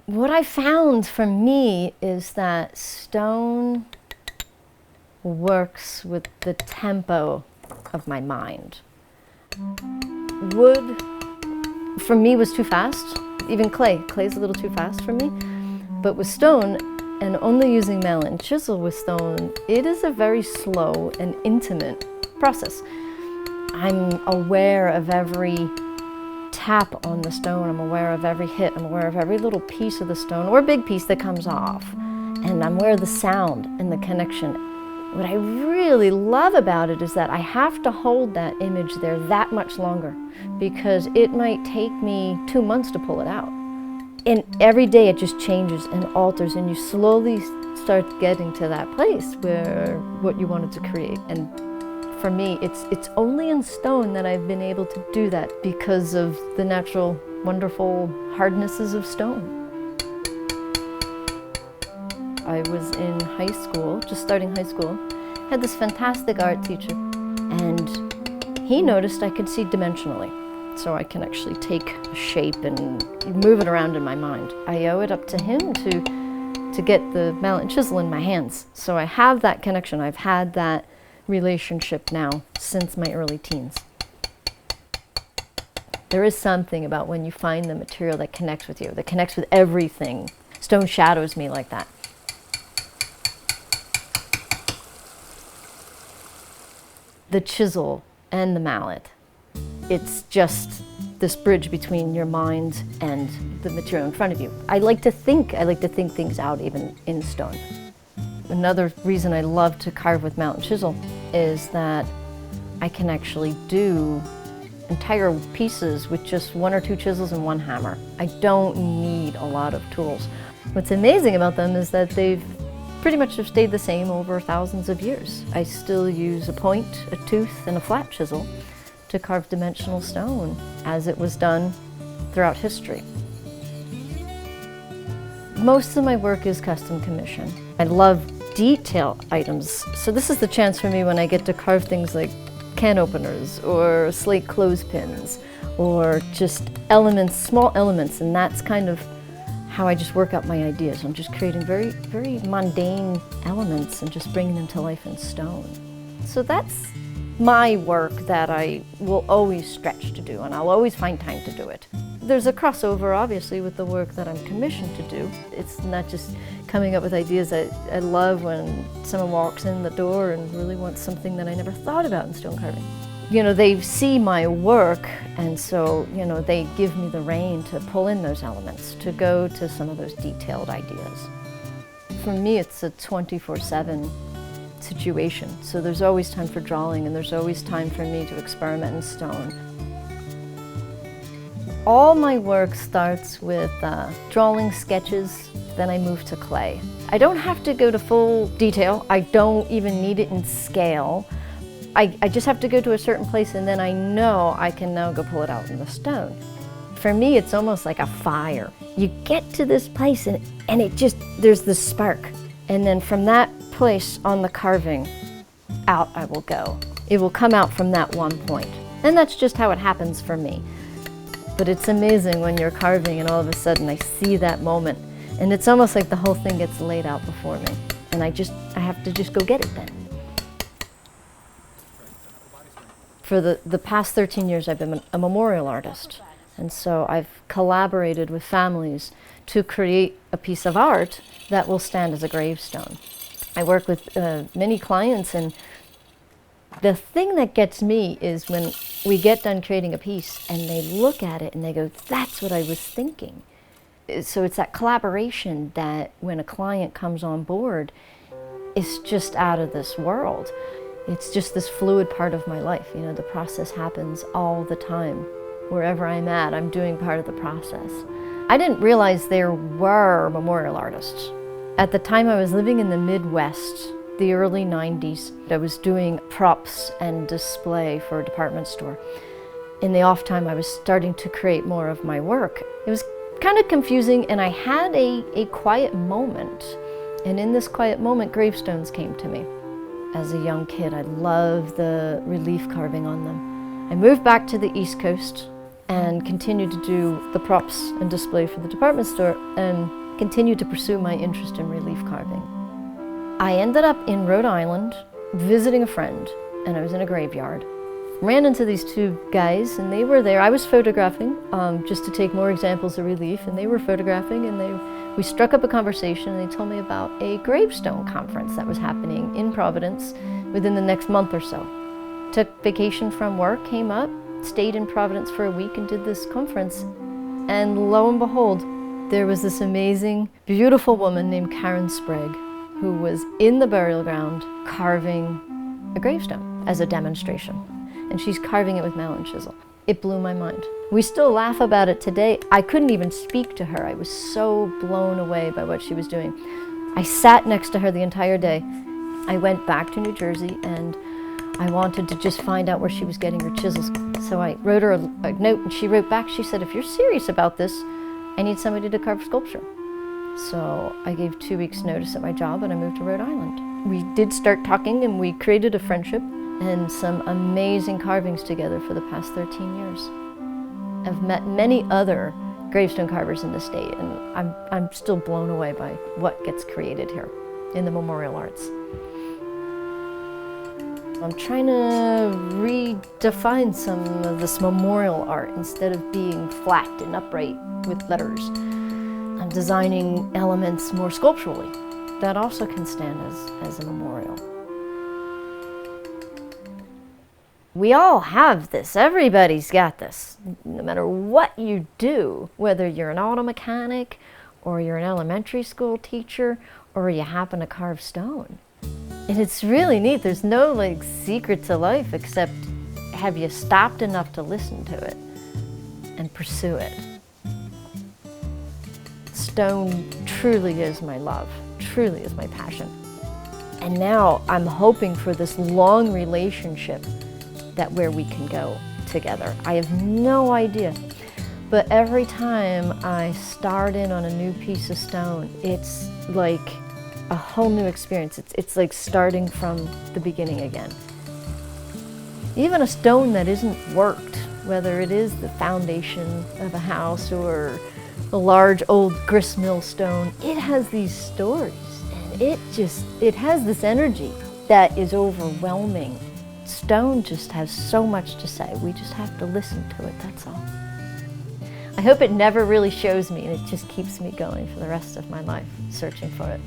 What I found for me is that stone works with the tempo of my mind. Wood, for me, was too fast. Even clay's a little too fast for me. But with stone, and only using mallet and chisel with stone, it is a very slow and intimate process. I'm aware of every tap on the stone, I'm aware of every hit, I'm aware of every little piece of the stone, or big piece that comes off. And I'm aware of the sound and the connection. What I really love about it is that I have to hold that image there that much longer, because it might take me 2 months to pull it out. And every day it just changes and alters, and you slowly start getting to that place where what you wanted to create. And for me, it's only in stone that I've been able to do that because of the natural, wonderful hardnesses of stone. I was in high school, just starting high school, had this fantastic art teacher, and he noticed I could see dimensionally. So I can actually take a shape and move it around in my mind. I owe it up to him to get the mallet and chisel in my hands. So I have that connection. I've had that relationship now since my early teens. There is something about when you find the material that connects with you, that connects with everything. Stone shadows me like that. The chisel and the mallet, it's just this bridge between your mind and the material in front of you. I like to think things out even in stone. Another reason I love to carve with mallet and chisel is that I can actually do entire pieces with just 1 or 2 chisels and 1 hammer. I don't need a lot of tools. What's amazing about them is that they've pretty much have stayed the same over thousands of years. I still use a point, a tooth, and a flat chisel to carve dimensional stone as it was done throughout history. Most of my work is custom commission. I love detail items, so this is the chance for me when I get to carve things like can openers or slate clothespins or just elements, small elements, and that's kind of how I just work out my ideas. I'm just creating very, very mundane elements and just bringing them to life in stone. So that's my work that I will always stretch to do, and I'll always find time to do it. There's a crossover, obviously, with the work that I'm commissioned to do. It's not just coming up with ideas. I love when someone walks in the door and really wants something that I never thought about in stone carving. You know, they see my work, and so, you know, they give me the rein to pull in those elements, to go to some of those detailed ideas. For me, it's a 24/7 situation, so there's always time for drawing, and there's always time for me to experiment in stone. All my work starts with drawing sketches, then I move to clay. I don't have to go to full detail. I don't even need it in scale. I just have to go to a certain place, and then I know I can now go pull it out in the stone. For me, it's almost like a fire. You get to this place and it just, there's this spark. And then from that place on the carving, out I will go. It will come out from that one point. And that's just how it happens for me. But it's amazing when you're carving and all of a sudden I see that moment. And it's almost like the whole thing gets laid out before me. And I have to just go get it then. For the past 13 years, I've been a memorial artist. And so I've collaborated with families to create a piece of art that will stand as a gravestone. I work with many clients, and the thing that gets me is when we get done creating a piece and they look at it and they go, that's what I was thinking. So it's that collaboration that when a client comes on board, it's just out of this world. It's just this fluid part of my life. You know, the process happens all the time. Wherever I'm at, I'm doing part of the process. I didn't realize there were memorial artists. At the time I was living in the Midwest, the early 90s, I was doing props and display for a department store. In the off time, I was starting to create more of my work. It was kind of confusing, and I had a quiet moment. And in this quiet moment, gravestones came to me. As a young kid, I loved the relief carving on them. I moved back to the East Coast, and continued to do the props and display for the department store and continued to pursue my interest in relief carving. I ended up in Rhode Island visiting a friend, and I was in a graveyard. Ran into these two guys, and they were there. I was photographing just to take more examples of relief, and they were photographing, and we struck up a conversation, and they told me about a gravestone conference that was happening in Providence within the next month or so. Took vacation from work, came up, stayed in Providence for a week and did this conference, and lo and behold, there was this amazing, beautiful woman named Karen Sprague who was in the burial ground carving a gravestone as a demonstration. And she's carving it with mallet and chisel. It blew my mind. We still laugh about it today. I couldn't even speak to her. I was so blown away by what she was doing. I sat next to her the entire day. I went back to New Jersey and I wanted to just find out where she was getting her chisels. So I wrote her a note and she wrote back. She said, if you're serious about this, I need somebody to carve sculpture. So I gave 2 weeks notice at my job and I moved to Rhode Island. We did start talking and we created a friendship and some amazing carvings together for the past 13 years. I've met many other gravestone carvers in the state, and I'm still blown away by what gets created here in the memorial arts. I'm trying to redefine some of this memorial art. Instead of being flat and upright with letters, I'm designing elements more sculpturally that also can stand as a memorial. We all have this. Everybody's got this. No matter what you do, whether you're an auto mechanic or you're an elementary school teacher or you happen to carve stone. And it's really neat. There's no secret to life except have you stopped enough to listen to it and pursue it. Stone truly is my love, truly is my passion. And now I'm hoping for this long relationship that where we can go together. I have no idea, but every time I start in on a new piece of stone, it's like a whole new experience. It's like starting from the beginning again. Even a stone that isn't worked, whether it is the foundation of a house or a large old gristmill stone, it has these stories, and it has this energy that is overwhelming. Stone just has so much to say. We just have to listen to it, that's all. I hope it never really shows me and it just keeps me going for the rest of my life, searching for it.